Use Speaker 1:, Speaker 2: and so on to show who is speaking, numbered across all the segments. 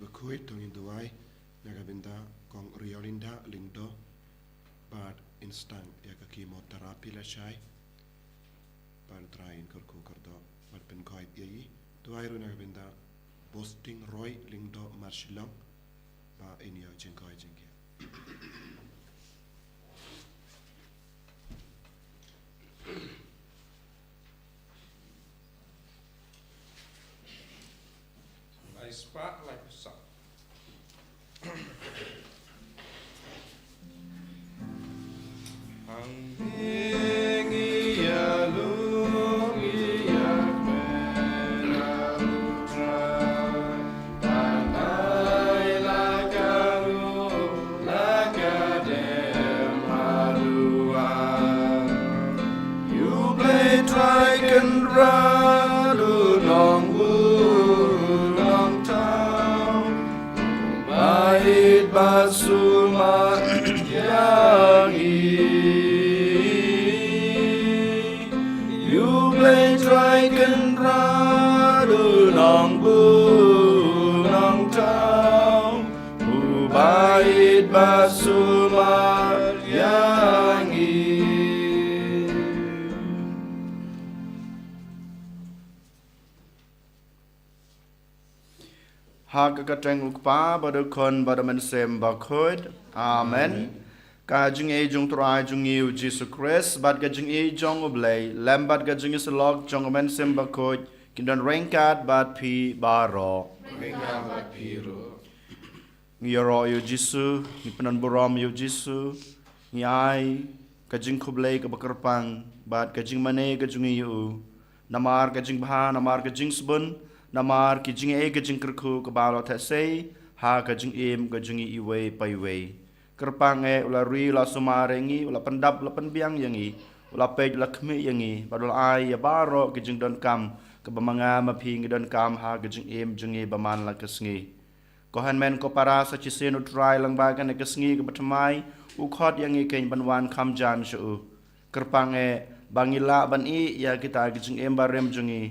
Speaker 1: Bakhuid tong induai nagabinda kong riolinda lingdo bad instant ya ka chemoterapi la shai ban train kurku kurdo bad pen koit yai tuai ru nagabinda boosting roy lingdo marshilong ba inyo jengkoi jengkia
Speaker 2: Spark like a sun. You play dragon radu nongbu Bakhuid basuma yangi You play dragon radu nong bu nong tau Bakhuid basuma yangi Hak kateng ukpa badukon badaman sem Bakhuid. Amen. Kajing e jong trai jong iu Jesus Christ bad kajing e jong ublay lambat kajing islog jong men sem Bakhuid kindan rengkat bad pi baro.
Speaker 3: Rengkat bad pi ro.
Speaker 2: Ngiro yu Jesus, ni penan borom yu Jesus, ni ai kajing kublay kabakarpang bad kajing mane kajing iu namar kajing bha namar kajing sebun namar kijing e kajing kerku kebalo thasei ha kajing im kajing iwe paiwe kerpang e ula ri la sumarengi ula pendap ula penbiang yangi ula pej ula khmi yangi badul ai ya baro kajing don kam kebamanga maping don kam ha kajing im jungi baman la kesngi kohan men ko para sa chisen utrai lang bagan e kesngi ke batmai u khot yangi ken banwan kham jan shu kerpang e bangila ban i ya kita kajing im barem jungi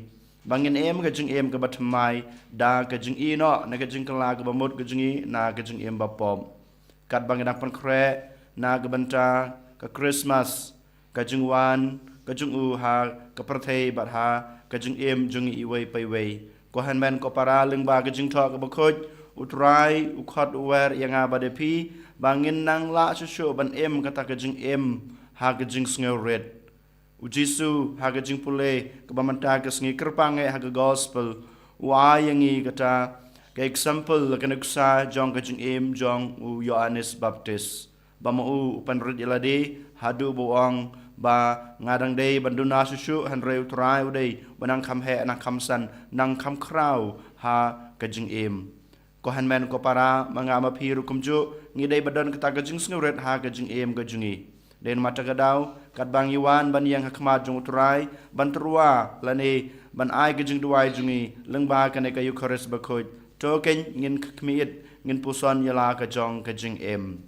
Speaker 2: Bangin em kajing em ke batmai da kajing i no na kajing kala ke bamut kajing i na kajing em bapom kat bangin apan kre na ke banta ke Christmas kajing wan kajing u ha ke perthei bat ha kajing em jung i wei pai wei ko han men ko para leng ba kajing tho ke Bakhuid utrai u khot wer yang abade pi bangin nang la shu ban em kata kajing em ha kajing sngew red Ujisu haga jing pule kebamanta kesngi kerpange haga gospel wa yangi kata ke example kana kusa jong kajing im jong u Yohanes Baptis bama u panrid ilade hadu boang ba ngadang dei banduna susu hanre utrai udei banang kham he na khamsan nang kham krau ha kajing im ko hanmen ko para mangama phiru kumju ngidei badan kata kajing snguret ha kajing im kajingi den mata gadau kat bang Iwan ban yang hakmat jung utrai ban terua lani ban ai kajing duai jungi lengba kane ka Eucharist Bakhuid token ngin khmiit ngin puson yala ka jong kajing em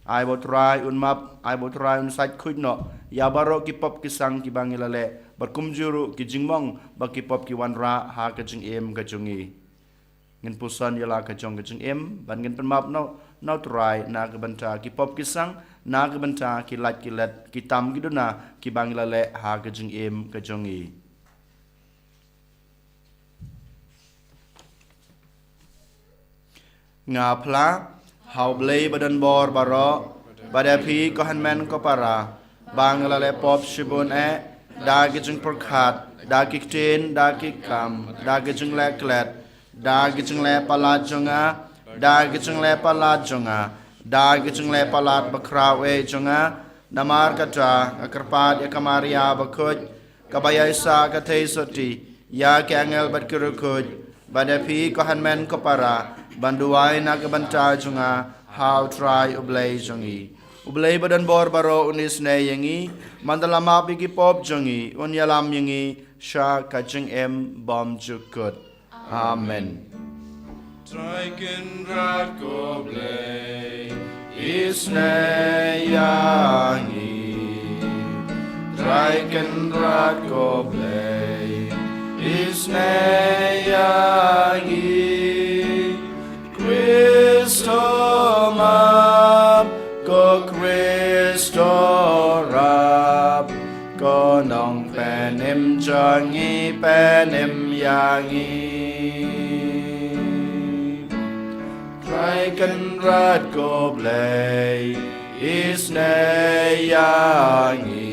Speaker 2: ai botrai unmap ai botrai un sait khuid no ya baro ki pop ki sang ki bang ilale bar kumjuru ki jingmong ba ki pop ki wan ra ha kajing em kajungi ngin puson yala ka jong kajing em ban ngin penmap no trai na ka banta ki pop ki sang na ke banta ki lat ki let ki tam ki duna ki bangila le ha ke jing em ke jongi nga pla hau blei badan bor baro badapi ko hanmen ko para bangila le pop shibun e da ke jing perkhat da ki tin da ki kam da ke jing le klet da ke jing le pala jonga da ke jing le pala jonga da kicing le palat bakrawe jonga namar kata akrpat ya kamaria Bakhuid kabaya isa katei soti ya ke angel bat kurukut badapi ko hanmen ko para banduai na ke banta jonga how try ublay jongi ublay badan bor baro unis ne yangi mandalama bigi pop jongi unyalam yangi sha kajing em bom jukut amen
Speaker 3: Dragon rat goblay
Speaker 2: Isne yangi Dragon rat goblay Isne yangi yangi penem yangi Try kan rat go blay isne yangi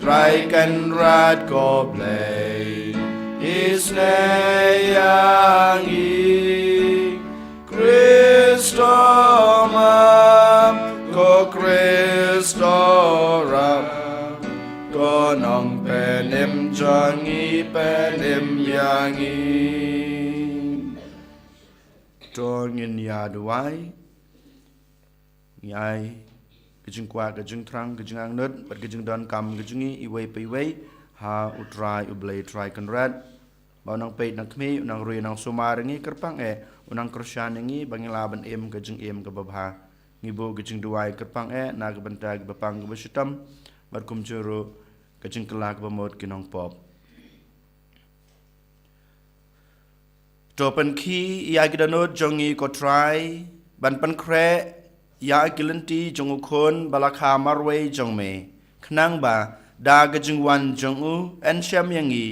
Speaker 2: Try kan rat go blay isne yangi Kristo mam ko Kristo ram ko nong penem jangi penem yangi Tongin ya duai Nyai Kejeng kuat, kejeng terang, kejeng angnut Bat kejeng don kam, kejengi iway pa iway Ha utrai, ublay, try kanrat Ba unang peit nang kmi, unang rui nang sumaringi kerpang Unang krusyaningi, bangin laban kejeng kebabha Ngibu kejeng duai kerpang na kebentag bapang kebesyutam Bat kumjuru, kejeng kelak bamot kinong pop Topan ki ia gidanut jongi ko try ban pan kre ia gilanti jongu khon balakha marwe jongme khnang ba da gajing wan jongu en syam yangi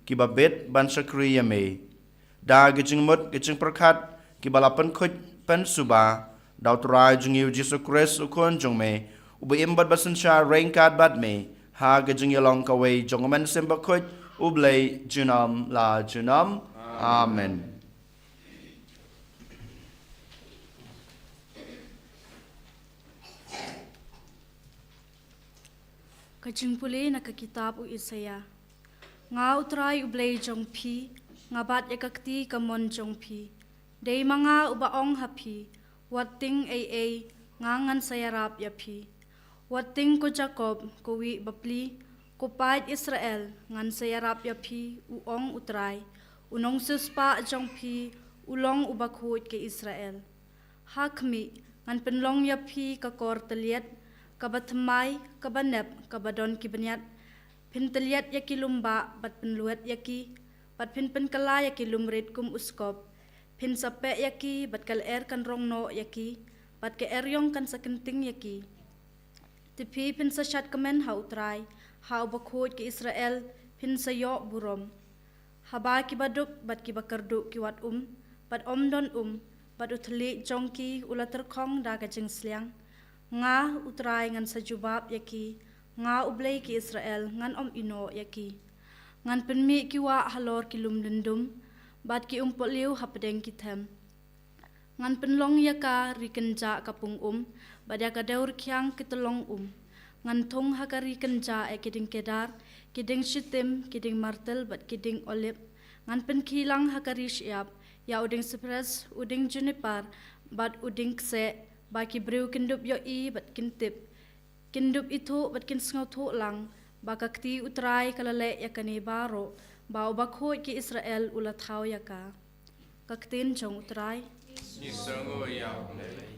Speaker 2: ki ba bet ban sakri yame da gajing mut gajing prakhat ki balapan khut pan suba daw try jongi Jesus Christ ukon jongme ubi imbat basan sha rengkat bat me ha gajing yalong kawe jongomen semba khut ublay junam la junam amen
Speaker 4: Kajing puli na kakitab u Isaya. Nga utray ublay jong pi, nga bat yakakti kamon jong pi. Day mga ubaong hapi, wating ay ngangan sayarap yapi. Wating ko Jacob, kuwi bapli, kupait Israel, ngan sayarap yapi, uong utray. Unong suspa jong pi, ulong Bakhuid ke Israel. Hakmi, ngan penlong yapi kakor teliat, kabatmai, kabanep, kabadon kibanyat, pinteliat yaki lumba, bat penluat yaki, bat penkala yaki lumrit kum uskop, pin sape yaki, bat kal kan rongno yaki, bat ke eryong kan sakenting yaki. Tipi pin sasyat kemen ha utray, ha Bakhuid ke Israel, pin sayok burom. Haba kibaduk, bat kibakarduk kiwat bat don bat utli jongki ulaterkong da kajeng sliang. Nga utray ngan sajubab yaki, nga ublay ki Israel ngan ino yaki. Ngan penmi kiwa halor kilum lendum, bat ki liu hapadeng kitem. Ngan penlong yaka rikenja kapung bat yaka daur kiang kitolong Ngan tong haka rikenja kiding kedar, kiding shitim, kiding martel, bat kiding olip. Ngan penkilang haka rishiap, ya uding sepres, uding juniper, bat uding kse, baki brew kindup yo bat kintip. Kindup itu bat kinsngau tu lang. Bakakti utray kalale yakani baro. Bau Bakhuid ki Israel ulat hau yaka. Kaktin jong utray.
Speaker 3: Isango yaw lele.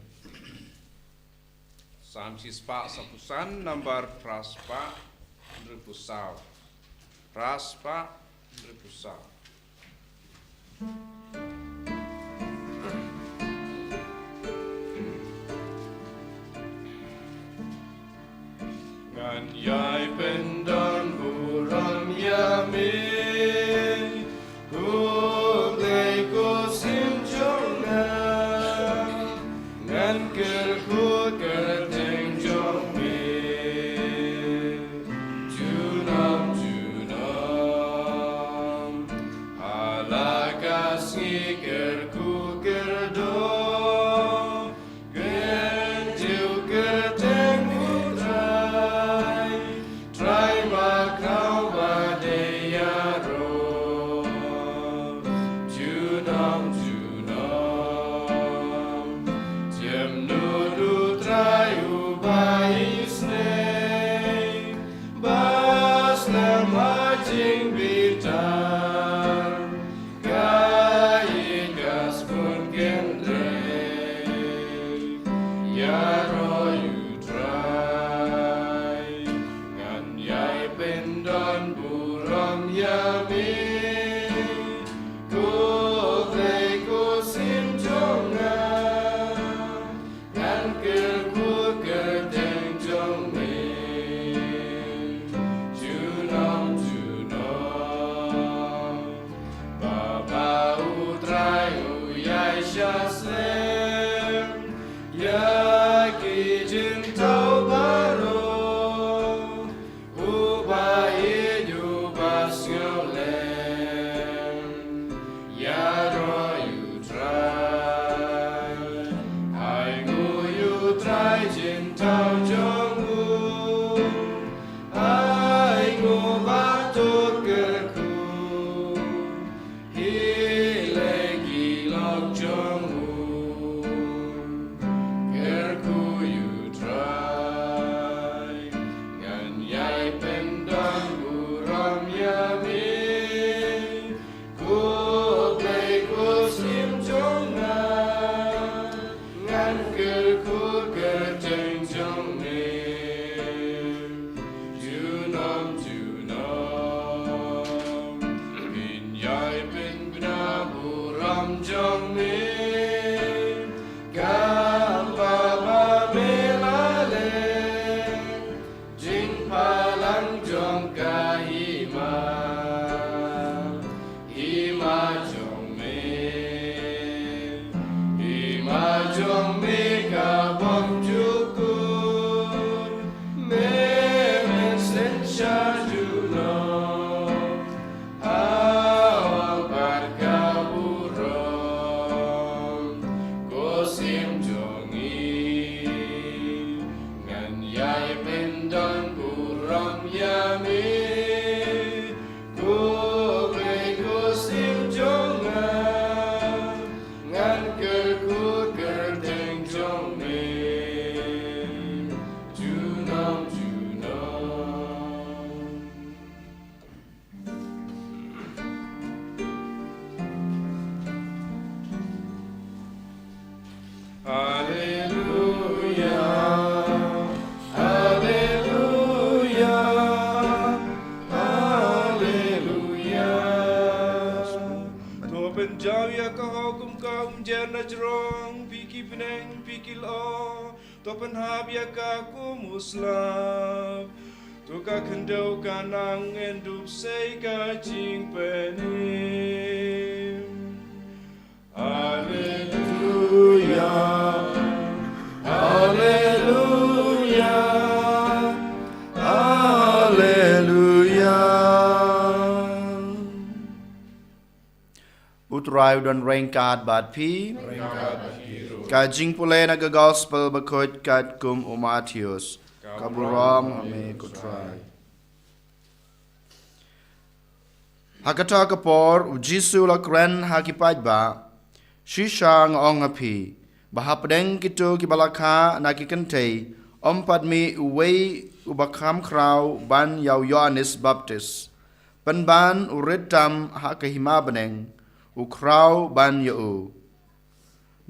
Speaker 3: Samsi spa sapusan nambar praspa dripusaw. Praspa dripusaw. Ngan yai pendon buram yami Kublay ko simjonga Ngan kerkut kerteng jongmi Junam Alakas ngi kerku kerdo Gentil kerteng Try my
Speaker 5: Topenhab yakaku muslab Tuka kendau kanang endup sei kajing penim Haleluya Haleluya Haleluya
Speaker 2: Utrai dan rengkat bat pi Kajing pulai naga gospel Bakhuid kat kum Matius. Kaburam ame kutrai. Hakata kapor ujisu lakren hakipat ba. Shisha ngong api. Bahapdeng kitu kibalaka nakikentei. Ompadmi uwei ubakam krau ban yau Yohanes Baptis. Penban uritam hakahima beneng. Ukrau ban yau.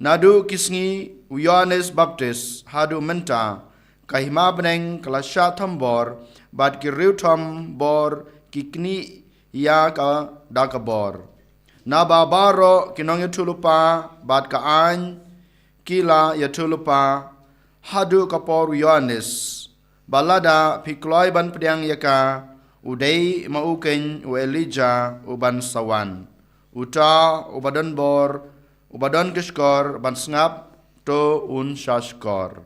Speaker 2: Nadu kisngi Yohanes Baptis hadu menta kahima beneng kelasya thambor bad kiriu tham bor kikni ya ka dakabor na babaro kinong yatulupa bad ka an kila yatulupa hadu kapor Yohanes balada pikloi ban pedang yaka udai mauken u Elijah uban sawan uta ubadan bor Ubadan kishkor ban sngap to un shashkor.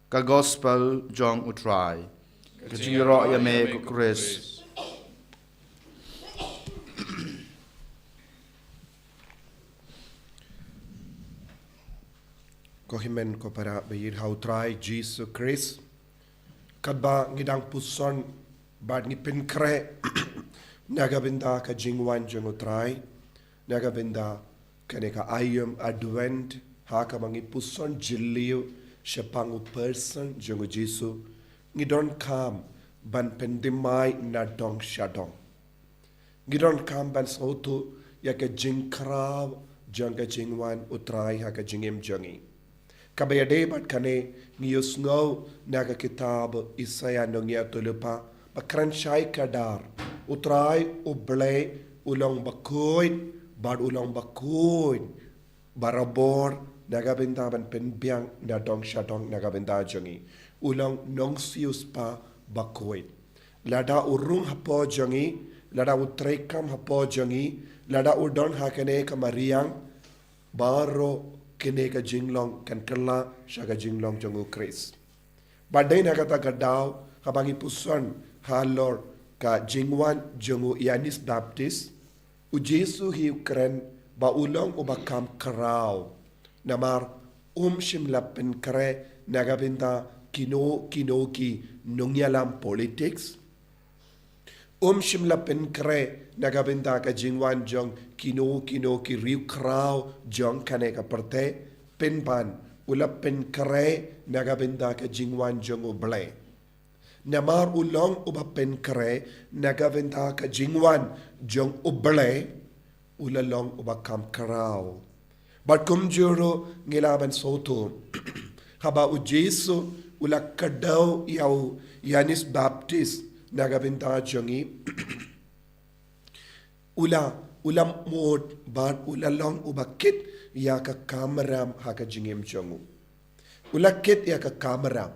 Speaker 2: Ka gospel jong utrai. Kajiro yame kukris.
Speaker 1: Kohimen ko para bayir hautrai Jesus Christ. Kadba ngidang puson bad ngipin kre. Nagabinda ka jingwan jong utrai. Nagabinda kaneka ayam advent haka mangi puson jilliu shapangu person jongo Jesu ngidon kam ban pendimai na dong shadong ngidon kam ban sautu yaka jingkraw jonga jingwan utrai haka jingim jongi kabayade bat kane ngiyus ngau naga kitab Isaya nongya tulupa bakran shai kadar utrai uble ulong Bakhuid Bad ulang Bakhuid barabor nagabinda ban penbiang na dong shadong nagabinda jongi ulang nongsius pa Bakhuid lada urung hapo jongi lada utrekam hapo jongi lada udon hakene kamariang baro kene ka jinglong kan kala shaga jinglong jongu Chris badai nagata gadaw kabangi puson halor ka jingwan jongu Yohanes Baptis Ujesu hi ukren ba ulong ubakam karau namar shimlapen kare nagabinta kino ki nungyalam politics Shimla penkre nagabenta ka jingwan jong kino ki riu krau jong kane ka perte penpan ula penkre nagabenta ka jingwan jong uble. Namar ulong uba penkre nagabenta ka jingwan jong uble ulalong uba kam krau. But kumjuro ngilaban soto haba u Jesu ula kadaw yaw Yanis Baptist nagabenta jongi ula mod bad ulalong ubakit ya ka kameram haka jingim jongu ula kit ya ka kameram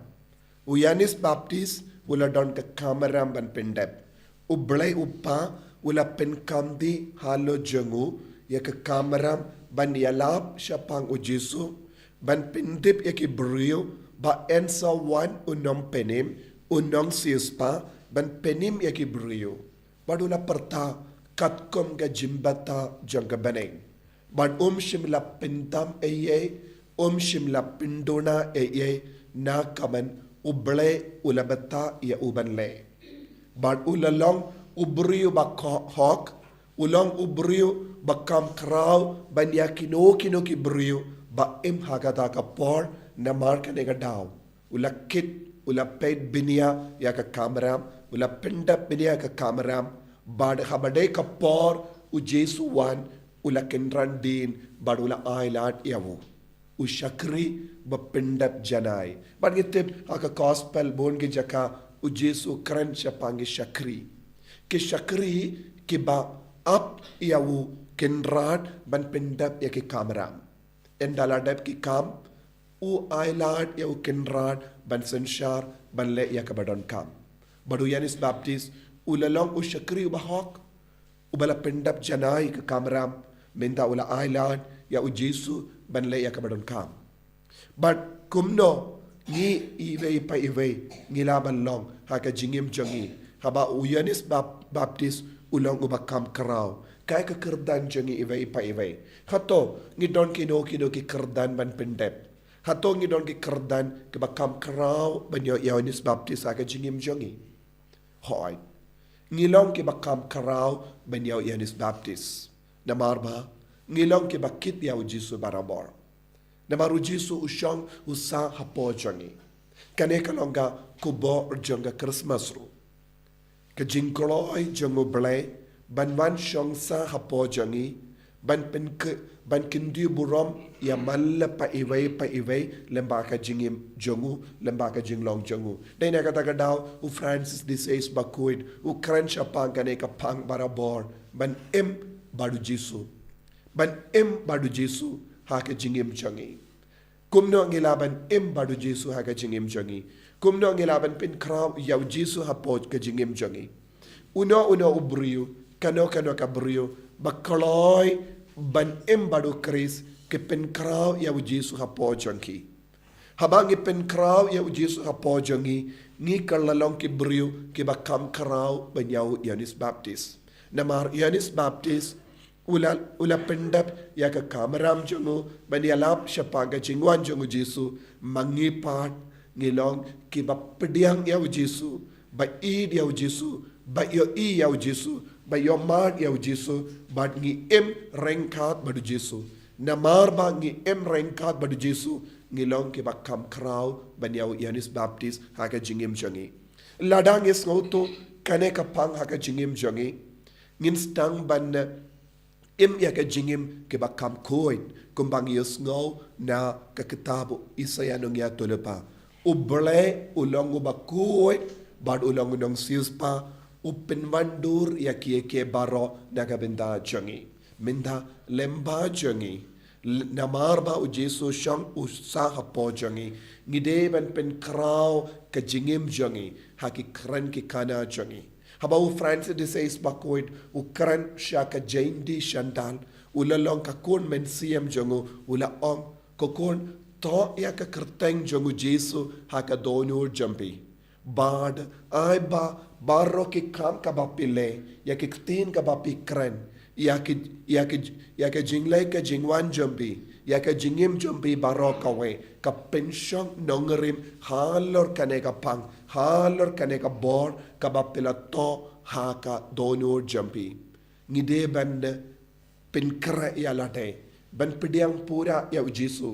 Speaker 1: u Yanis Baptist ula don ka kameram ban pendep u blay upa ula penkamdi halo jongu ya ka kameram ban yalap syapang u Jesu ban pendip ya ki brio ba ensa wan unong penim unong siuspa ban penim ya ki brio badula perta katkom ga jimbata jangga baneng bad shimla pintam eye shimla pindona eye na kaman uble ulabata ya uban le bad ulalong ubrio ba hok ulong ubrio ba kam kraw ban ya kino ki brio ba im hagata ka por na marka nega daw ula kit ula paid binia ya ka kameram ula pinda binia ka kameram bad habade ka por u Jesu wan ula kendran din bad ula ailat yawu u shakri ba pindap janai bad gitip aka gospel bon ge jaka u Jesu kran chapangi shakri ke shakri ki ba up yawu kendrat ban pindap ya ki kameram endaladap ki kam u ailat ya u kendrat ban senshar ban le ya kabadon kam badu Yanis Baptist ulalong u shakri u bahok u bala pendap janai ka kamram menta ula ailat ya u Jesu ban le ya kabadon kam but kumno ni iwe pa iwe ngilaban long haka jingim jangi haba u Yanis Baptist ulang u bakam karau kaya ka kerdan jangi iwe pa iwe hato ngidon kino ki kerdan ban pendap hato ngidon ki kerdan ke bakam karau ban Yanis Baptist haka jingim jangi hoy ngilong ki bakam karau ban Yanis Baptist namarba ngilong ki bakit ya u Jesu barabor namaru Jesu usyong usa hapo jangi kane kalonga kubo janga Christmas ru ka jingkoloi jango ble ban wan syong sa hapo jangi ban kindi burom ya malla pa iway lemba ka jingim jongu lemba ka jinglong jongu dai na kata daw u Francis disease Bakhuid u crunch apang kane ka pang barabor ban badu Jesu haka jingim jangi kumno ngilaban badu Jesu haka jingim jangi kumno ngilaban pin kraw yaw Jesu hapot ka jingim jangi uno ubriyo kano ka briyo bakoloy ban badu Chris ke pen kraw yaw Jesu hapot jangi habang pen kraw yaw Jesu hapot jangi ni kalalong ki briyo ki bakam kraw ban yaw Yanis Baptist namar Yanis Baptist ula pendap ya ka kameram jongo ban yalap shapaga jingwan jongo Jesu mangipat ngilong ki bapediang ya Jesu ba id ya Jesu ba yo ya Jesu ba yo mat ya Jesu ba ngi rengkat badu Jesu namar ba ngi rengkat badu Jesu ngilong ki bakam kraw ban ya Yanis Baptist haka jingim jongi ladang is ngoto kane ka pang haka jingim jongi ngin stang ban ya ka jingim ke bakam koin kumbang yes ngau na ka kitabu Isaya nung ya tulepa uble ulong ubakoi bad ulong nung siuspa upinwandur ya ke baro na ka benda jangi minda lemba jangi namarba u Jesu shang usa hapo jangi ngide ban pen kraw ka jingim jangi haki kran ki kana jangi habau Francis disease Bakhuid ukran shaka jaindi shandal ulalong kakon mensiam jongo ula kokon to ya ka kerteng jongo Jesu haka donur jampi bad ai ba barro ki kam ka bapile ya ki tin ka bapi kran ya ki jinglai ka jingwan jampi ya ka jingim jompi baro kawe ka pensyong nongerim halor kane ka pang halor kane ka bor ka bapila to ha ka donor jompi ngide band pen kra ya late ban pidiang pura ya Jesu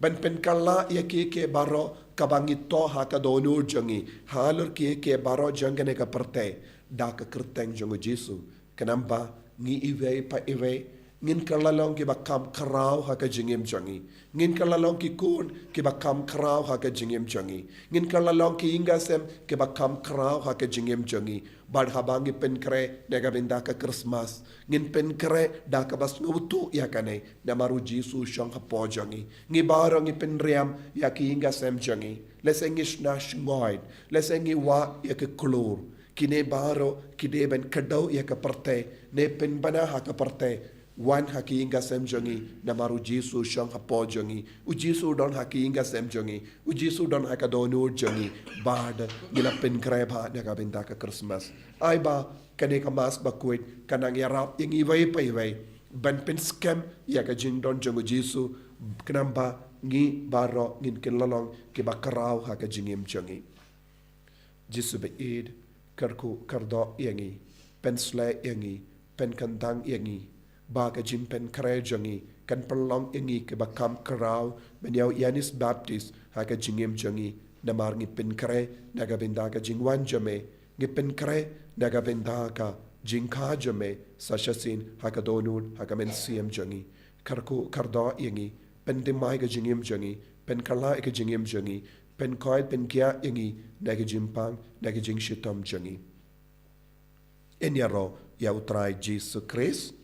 Speaker 1: ban pen kala ya ke baro kabangi to ha ka donor jangi halor ke baro jangane ka perte da ka kerteng jong Jesu kenapa ngi iwe pa iwe ngin kalalong ki bakam karau ha ka jingim jangi ngin kalalong ki kun ki bakam karau ha ka jingim jangi ngin kalalong ki ingasem ki bakam karau ha ka jingim jangi bad habangi pen kre nega binda ka Christmas ngin pen kre da ka bas ngutu ya kane na maru Jesu shong ha po jangi ngi baro ngi pen riam ya ki ingasem jangi lesengi shnash ngoid lesengi wa ya ke klur kine baro kide ben kadau ya ka parte ne pen bana ha ka parte wan haki inga sem jongi namaru Jesu shong hapo jongi u Jesu don haki inga sem jongi u Jesu don haka donur jongi bad gila pen kreba naga benda ka Christmas ai ba kane ka mas Bakhuid kanang yarap yang iway pa iway ban pen scam ya ka jing don jongu Jesu kenamba ngi baro ngin kinlalong ki bakarau haka jingim jongi Jesu be id karku kardo yangi pen sle yangi pen kandang yangi baga jin pen kare jangi kan perlong ingi ke bakam kerau menyau Yanis Baptist haga jingim jangi namar ngi pen kare naga bendaga jingwan jame ngi pen kare naga bendaga jingka jame sashasin haga donun haga men siem jangi karku kardo ingi pen dimai ga jingim jangi pen kala ga jingim jangi pen koi pen kia ingi naga jimpang naga jing shitom jangi enyaro ya utrai Jesus Christ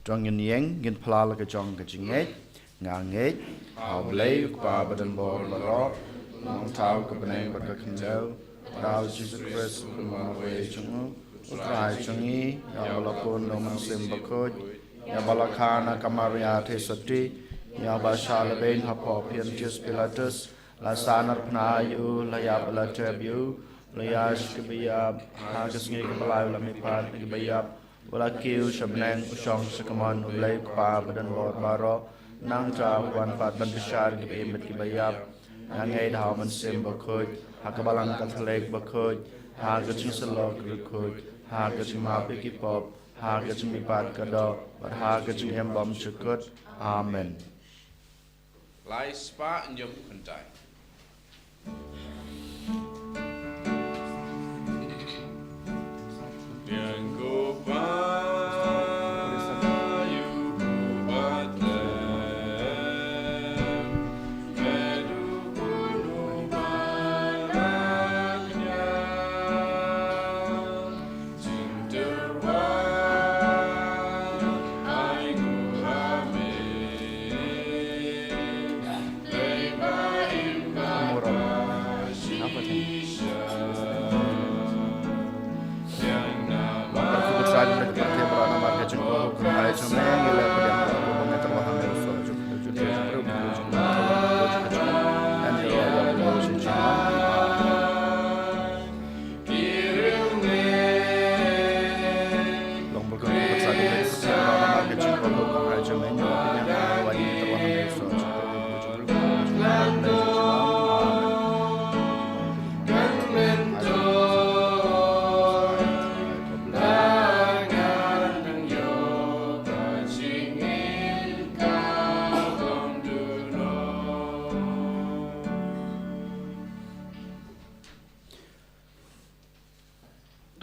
Speaker 2: Trong ngin yeng ngin pla la ka jong ka jinget nga nget au blei pa badan bor baro long tau ka beneng ba ka kinjau dau Jesus Christ ma we chung utrai chungi ya balapun no man sim Bakhuid ya balakana kamaria the sati ya ba shalaben hapo pian jus pilatus la sanar pna yu la ya bala trebu la ya shkbiya ha kasngi ka balai la mi pat ki bayap wala kiu shabnang usong sakaman ulay pa badan bor baro nang cha wan pat ban bishar ki emet ki bayap ngay daw man sim Bakhuid hakabalang kathalek Bakhuid ha gaching salok Bakhuid ha gaching mapi ki pop ha gaching mi pat kado but ha gaching em bom chukut amen
Speaker 5: Lai spa nyum kuntai. Yang ku payu batlem medu gunung baraknya cinterwan ai ngurame leba imba shisha yang nama
Speaker 2: Berkukusan dan bertebra nama kecil oh kerana cuma yang gila pedang berhubungan terwahang yang so dan long berkukusan dan bertebra nama kecil oh kerana cuma yang wajib terwahang yang so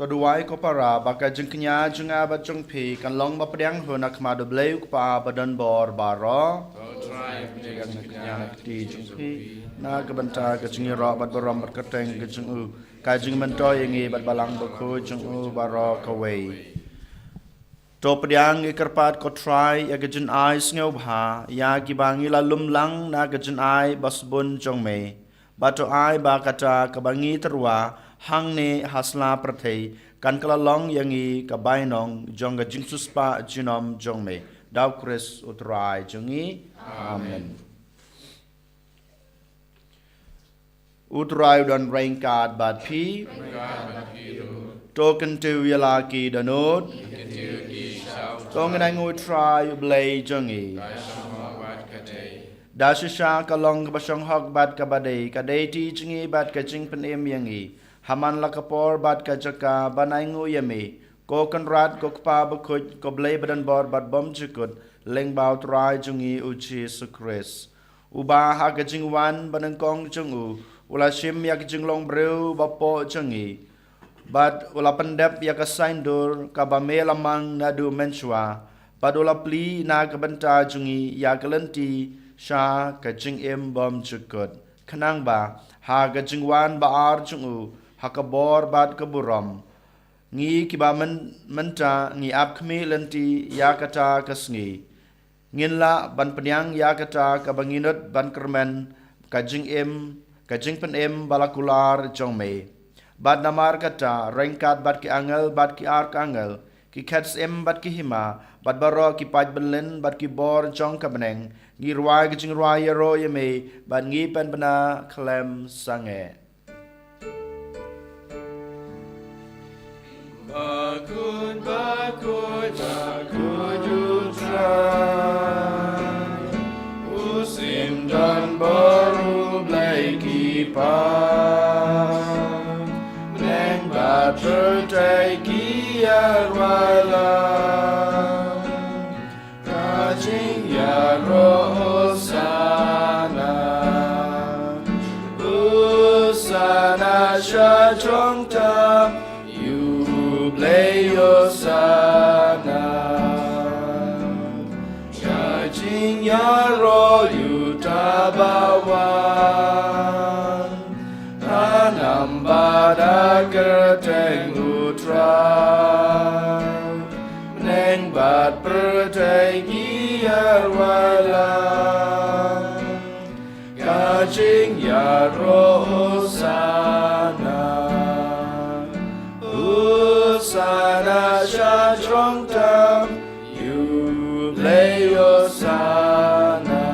Speaker 2: Toduai ko para baka jengknya jenga bacung pi kan long ba pedang hunak ma do bleu pa badan bor baro jangan kenya ti jung pi na ka banta ka jengi ro bat barom bat kateng ka jung u ka jeng mento yengi bat balang Bakhuid jung u baro ka wei to pedang ikarpat ko try ya ka jen ai sngew bha ya ki bangi la lum lang na ka jen ai basbun jong me bato ai ba kata ka bangi terwa hang ne hasla prathei kan kala long yangi ka bainong jonga jingsuspa jinom jongme ดาวคริสอุตรายจงนี้อาเมนอุตรายดันแรงกาดบาดพีโตกันติวเวลากีดนุดตองกันงูทรายอุเบลจงนี้ดาชิชากะลองกบชงฮอกบัดกบดกะเดตีจงีบัดกะจิงเป็นเอ็มยังอีฮามันละกะปอร์บัดกะจักาบันไองูยมีโกกันรัดกกปาบคุดกบเลบดันบอร์บัดบอมจุกุดเล็งบ่าวตรายจงีอุชีสุคริสอุบาหากะจิงวันบันกองจงอุอุลาชิมยากจิงลงเบริวบปอจงีบัดอุลาปันเดบยากะไซน์ดูร์กะบะเมลมังนาดูเมนชัวบัดอุลาปลีนากะบันตาจงียากะลันตีชากะจิงเอ็มบอมจุกดขนังบาหากะจิงวันบาอาร์จงอูหากะบอร์บาดกะบุรอมงีกิบามันตางีอับขมีลันตียากะตากะสงีงินละบันปะยังยากะตากะบังินุดบันกระเมนกะจิงเอ็มกะจิงเป็นเอ็มบาลากุลาร์จงเมบาดนามารกะตาแรงกาดบัดกิอังเอลบัดกิอาร์กอังเอลki khats em bat ki hima bat baro ki paj belen bat ki bor jong ka beneng ngi rwai ki jing rwai ro ye me bat ngi pen bana khlem sange
Speaker 3: Bakhuid, Bakhuid, Bakhuid utrai Usim dan baru blai kipan Meneng bat bertai kiar walam Kajing ya roh sana Usana syajong tam Yubleo sana Kajing ya roh yutabawan Anam bada kerteng utrai Meneng bat pertai giar walam Kajing ya roh sana Usana syajrong tam Yubleo sana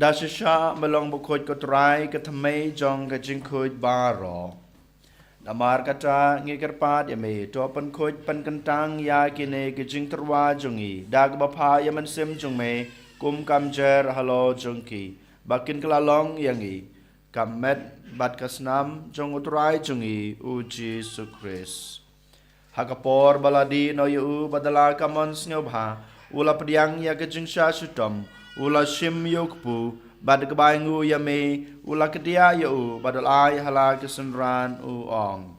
Speaker 2: ดาชิชามาลองบุคคลกตรายกะทำไมจองกะจิงคุยบารอดามารกะตาเงกระปาดยะเมตัวปันคุยปันกันตังยากิเนกะจิงตรวาจงอีดากบะพายมันเซมจงเมกุมกำเจรฮัลโลจงกีบักกินกะลาลองยังอีกัมเม็ดบัดกะสนามจงอุตรายจงอีอูจีสุคริสหากปอร์บาลาดีนอยอูบัดลากะมอนสเนบฮาอุลาปยังยากะจิงชาชุตอมUla shim yokpu bad kebaingu yame ula kedia yu badal ai hala kesenran u ong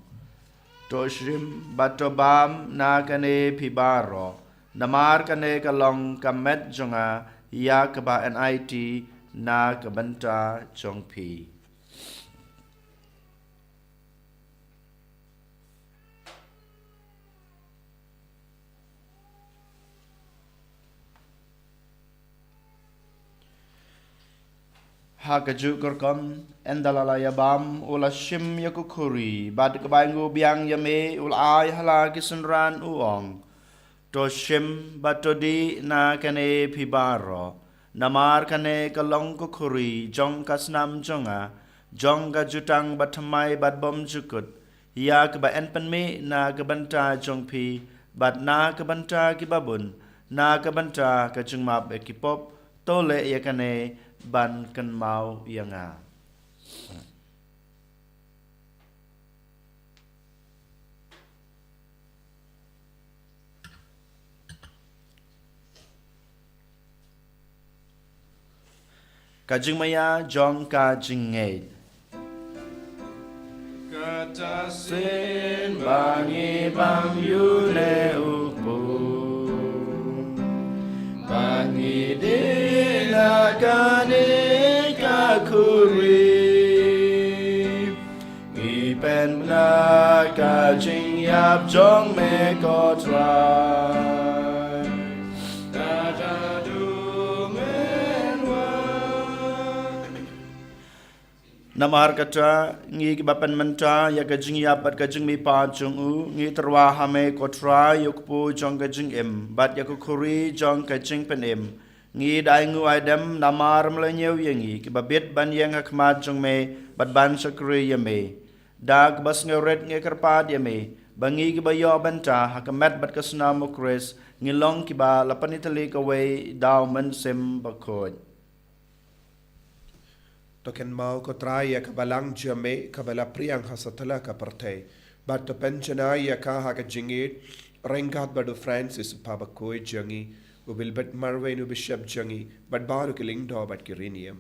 Speaker 2: to shim bato bam na kane pibaro namar kane kalong kamet jonga ya keba NIT na kebanta jongpi Hakaju korkom endalala yabam ula shim yakukuri bad kebaingu biang yame ula ai hala kisenran uong to shim batodi na kane pibaro namar kane kalong kukuri jong kasnam jonga jonga jutang batamai bad bom jukut ya keba enpenme na kebanta jongpi bad na kebanta kibabun na kebanta kajungmap ekipop tole yakane ban kan mau yanga kajing maya jong kajing ngei
Speaker 3: Katasin bangi bang yune upu Bangi dina kani kakuri Ngi pen na kajing yap jong me kotrai Dada du menwa
Speaker 2: Namar kata ngi kibapan menta ya kajing ya bat kajing mi pa chung u ngi terwa hame kotra yukpu jong kajing em bat ya kukuri jong kajing pen em ngi dai ngu aidam namar mlenyeu yengi kibabit ban yang hakmat jong me bat ban sakri ya me dag bas ngeret ngi karpad ya me bangi kibayo benta hakamet bat kasna mukres ngilong kiba lapanitali kawe daw man sem Bakhuid.
Speaker 1: Token mau ko trai ya kabalang jame kabala priang hasatala ka partay. But to pensiona ya ka haka jingit rengat badu Francis pa Bakhuid jangi ubil bat marwe nu bishop jangi but baru kiling do but kirinium.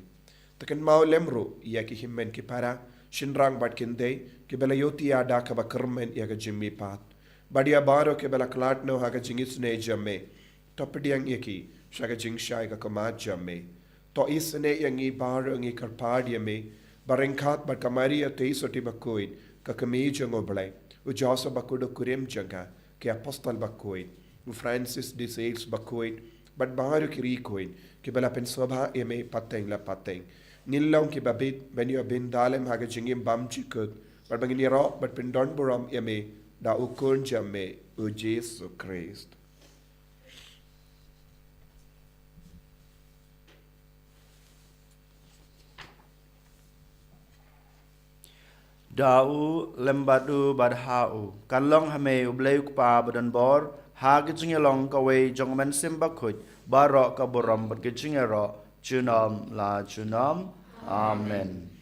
Speaker 1: Token mau lemru ya ki himmen ki para shinrang but kinde ki bela yoti ya da ka bakermen ya ka jimmi pat. But ya baru ki bela klat no haka jingit ne jame. Topediang yaki shaka jing shai ka kamat jame. To isne yangi bar yangi karpad yame barengkat bar kamari ate soti Bakhuid ka kami jango blai u jasa Bakhuid kurim janga ke apostle Bakhuid u Francis de Sales Bakhuid but baru kiri koin ke bala pen sobha yame pateng la pateng nillong ke babit benyo bin dalem haga jingim bam chikut but bangini ro but pen don buram yame da ukun jamme u Jesus Christ.
Speaker 2: Dau lembadu badhau kalong hame ubleu pa badan bor ha gijingelong kawe jongman sim Bakhuid barok kaboram bergijingero junam la junam amen.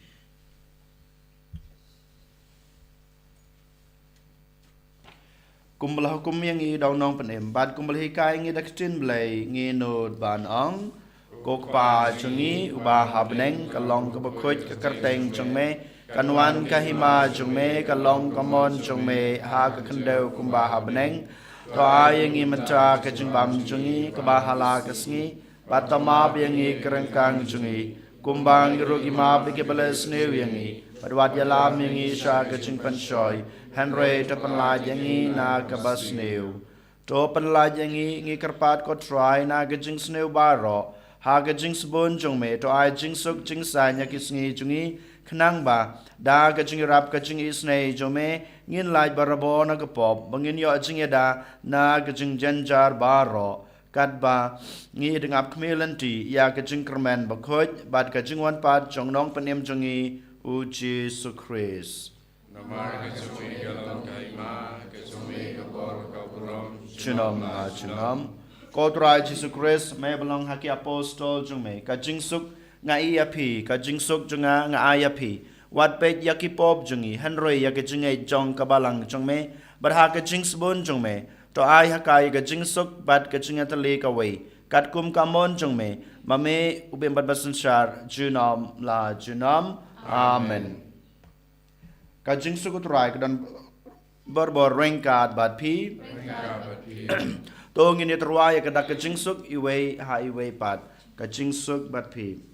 Speaker 2: Kumbalah hukum yang i daw nong penem bad kumbalah hikai ngi daktin blai ngi nod ban ong kok pa jungi ubah habneng kalong ka Bakhuid ka kerteng jongme kanwan kahima jongme kalong kamon jongme ha ka kendau kumba habneng to ayengi menta ka jingbam jungi ka bahala kasngi batama biangi kerengkang jungi kumbang rugi ma bike balas new yangi padwat yalam yangi sha ka jingpan shoy henry to panla yangi na ka bas new to panla yangi ngi karpat ko try na ka jing snew baro ha ka jing sbon jongme to ai jing suk jing sa nya kisngi jungi Kenang ba da kajing rap kajing isnei jome ngin lai barabo na kapop bangin yo ajing da na kajing janjar baro kat ba ngi dengap kmelanti ya kajing kermen Bakhuid bad kajing wan pat jong nong penem jongi u Jesus Christ.
Speaker 5: Namar kajumi galang kaima kajumi kabor kaburam
Speaker 2: Junam junam kodra Jesus Christ me belong haki apostol jome kajing suk nga iapi ka jingsuk junga nga ayapi wat pet yakipop jungi hanroi yakijingai jong kabalang jongme barha ka jingsbon jongme to ai hakai ka jingsuk bat ka jingatale kawai katkum kamon jongme mame ubem bat basanshar junam la junam amen ka jingsuk utrai dan berbor rengkat bat pi to ngini terwaya ka dak ka jingsuk iwei ha iwei pat ka jingsuk bat pi.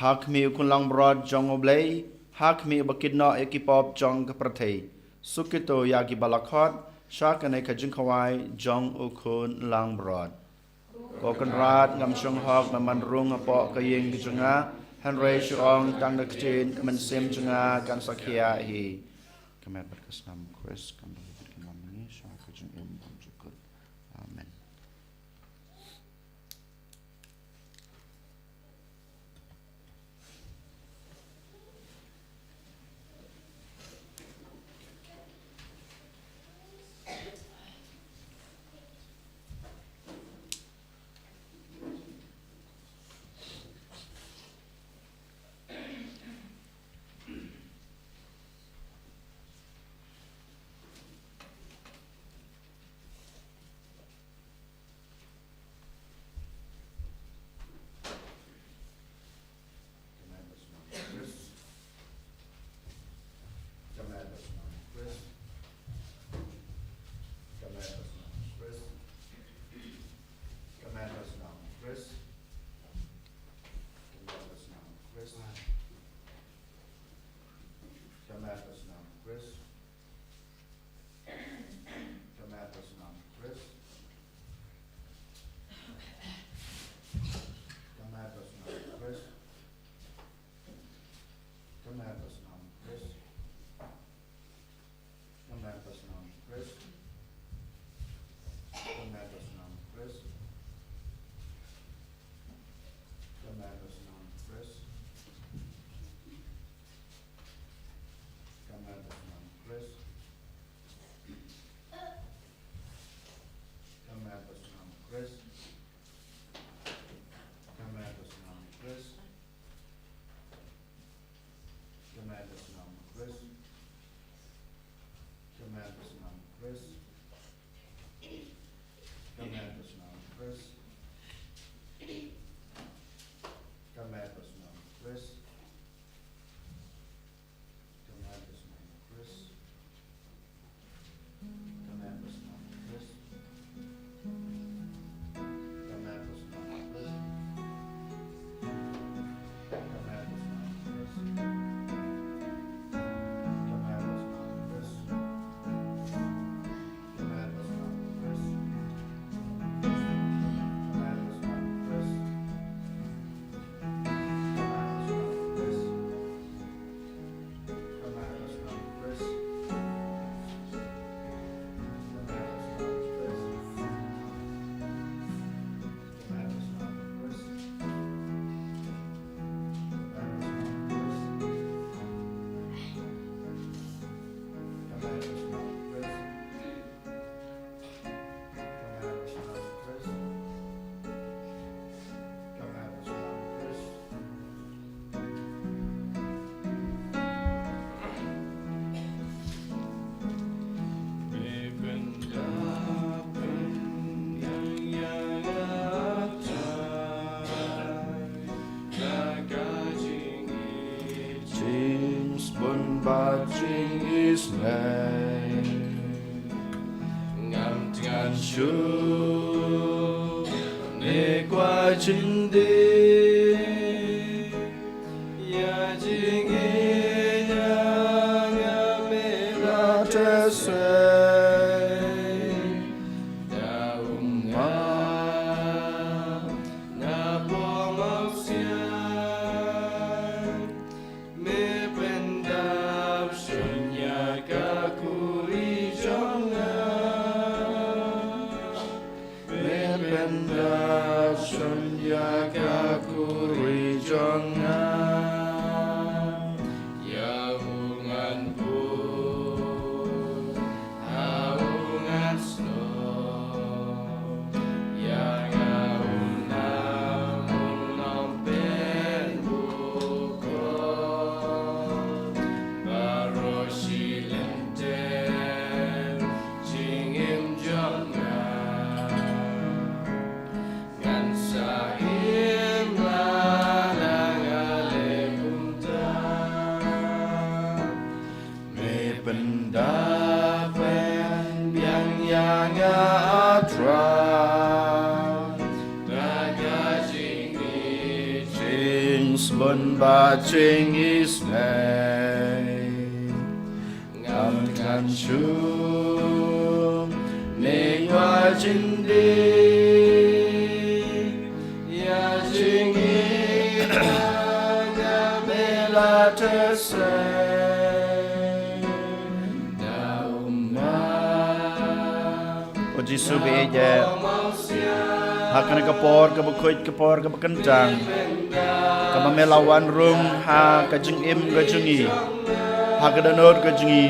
Speaker 2: Hak mi kulang brod jong oblay, hak mi bakidno ekipop jong kapratay. Sukito yagi balakot, shakane kajing kawai jong ukun lang brod. Kokan rat ngam shong hok mamandrung apo kaying junga, hanray shuong tang naktin kamansim junga kan sakya hi. Kamet berkasnam Chris kambali berkimam ni shakajing imbang jukut. Amen.
Speaker 3: bajing is name. Ngam tian shu ne qua chính đi ya jing e ya me la te se da ma na po mau sia me pendap sunya ka kuri jonga me pendap sunya ka kuri jonga ya ungan pu aungan snow ya ngauna munom pen buko baro silente jingim jonga ngan sa im la ngale punta me pendapen yang atra daga jingi jings bun ba jing is name ngam kan chu ne wa jindi ya jingi ngamela te se
Speaker 2: O Jisu be je hakana kapor ka Bakhuid kapor ka Bakentang ka mamelawan rum ha ka jing im ka jungi ha ka danot ka jungi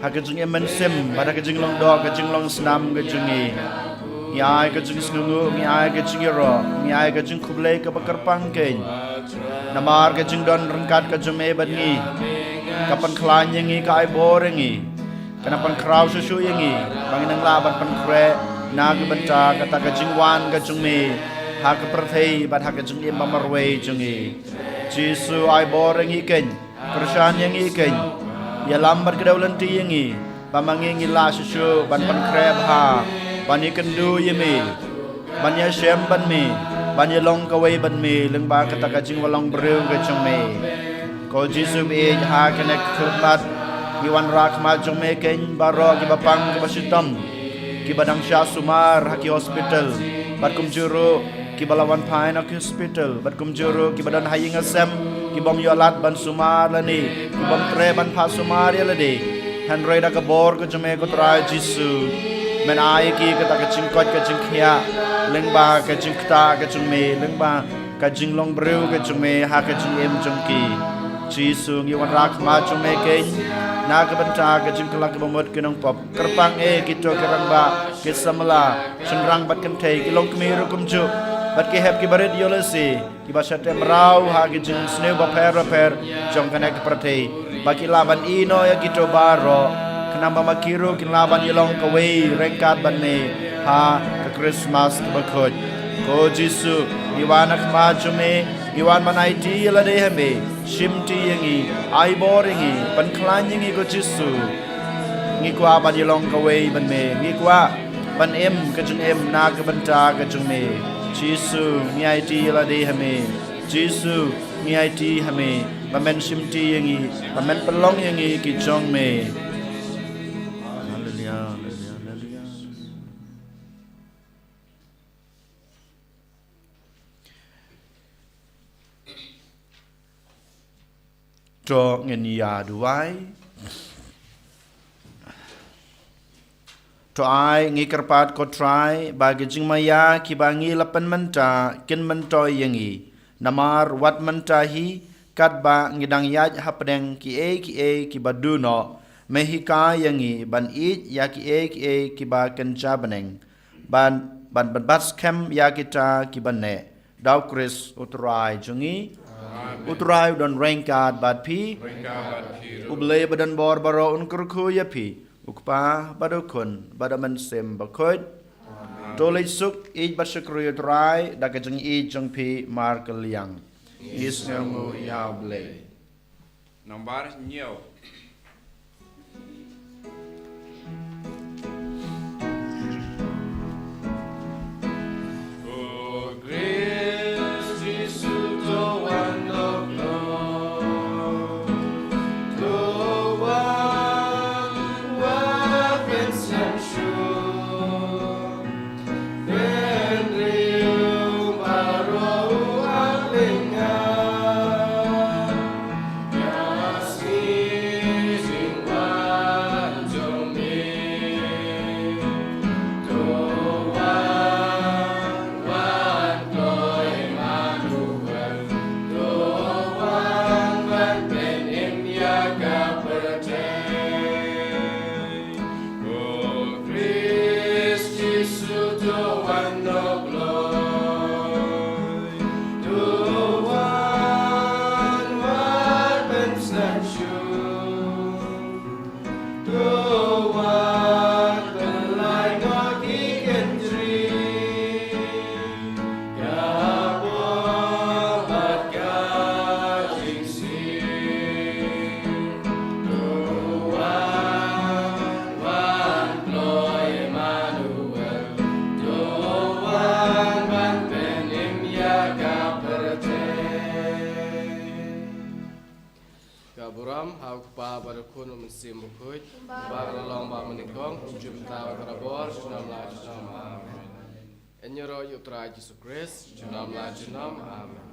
Speaker 2: ha ka jing im sim pada ka jing long do ka jing long snam ka jungi ngai ka jing snungu ngai ka jing ro ngai ka jing khuble ka bakarpang ken namar ka jing don rengkat ka jume bangi kapan klan yangi ka ai borengi kanapan kraw susu yangi banginang laban pan kre naga banta kata ka jingwan ka jungme ha ka prathei bat ha ka jungim mamarwe jungi Jisu ai borengi ken krishan yangi ken ya lambat kedaulanti yangi pamangi la susu ban pan kre ha bani kendu yemi banya shem ban mi banya long ka wei ban mi leng ba kata ka jingwalong breu ka jungme ko Jisu be ha kanek khutbat Iwan rak majung meken baro ki bapang ki basitam ki badang sya sumar haki hospital bat kum juru ki balawan pain haki hospital bat kum juru ki badan haying asem ki bom yolat ban sumar lani ki bom tre ban pa sumar ya ladi han reda ka bor ko jame ko tra Jisu men ai ki ka ta ka chingkot ka chingkhia leng ba ka chingkta ka chungme leng ba ka jinglong breu ka chungme ha ka chingem chungki Jisu ngiwan rak majung meken naga banta ka jingkelak ka bamot kinong pop kerpang kito kerangba kisamala senrang bat kentei kilong kemiru kumju bat ki hep ki barit yolesi ki basate mrau ha ki jing sneu ba per jong kanek pratei baki laban ino ya kito baro kenamba makiru kin laban yolong ka wei rengkat ban ne ha ka Christmas ka Bakhuid ko Jisu iwanak majume iwan manai ti la de heme shimti yangi ai boringi pan klan yangi ko Jisu ngi kwa ban yolong ka wei ban me ngi kwa ban em ka jung em na ka banta ka jung me Jisu ngi ai ti la de heme Jisu ngi ai ti heme ba men shimti yangi ba men pelong yangi ki jong me haleluya haleluya haleluya to ngin ya duai to ai ngi kerpat ko try bagi jing maya ki bangi lapan menta kin mentoy yangi namar wat menta hi kat ba ngidang yaj hapdeng ki ki baduno mehika yangi ban it ya ki ba kenca beneng ban bas kem ya kita ki banne daw Chris utrai jungi utrai don rengkat bat pi uble badan bor baro unkurku ya pi ukpa badokun badaman sem Bakhuid tolai suk ij basyukru utrai dakajeng ij jeng pi mar keliang is ngamu ya ble
Speaker 5: Nombar nhiều.
Speaker 3: Buram, hau pa barakun mensim Bakhuid, baralong ba menikong, jumta terabor, junam la junam amen. Enyoro yutrai Yesus Kristus, junam la junam amen.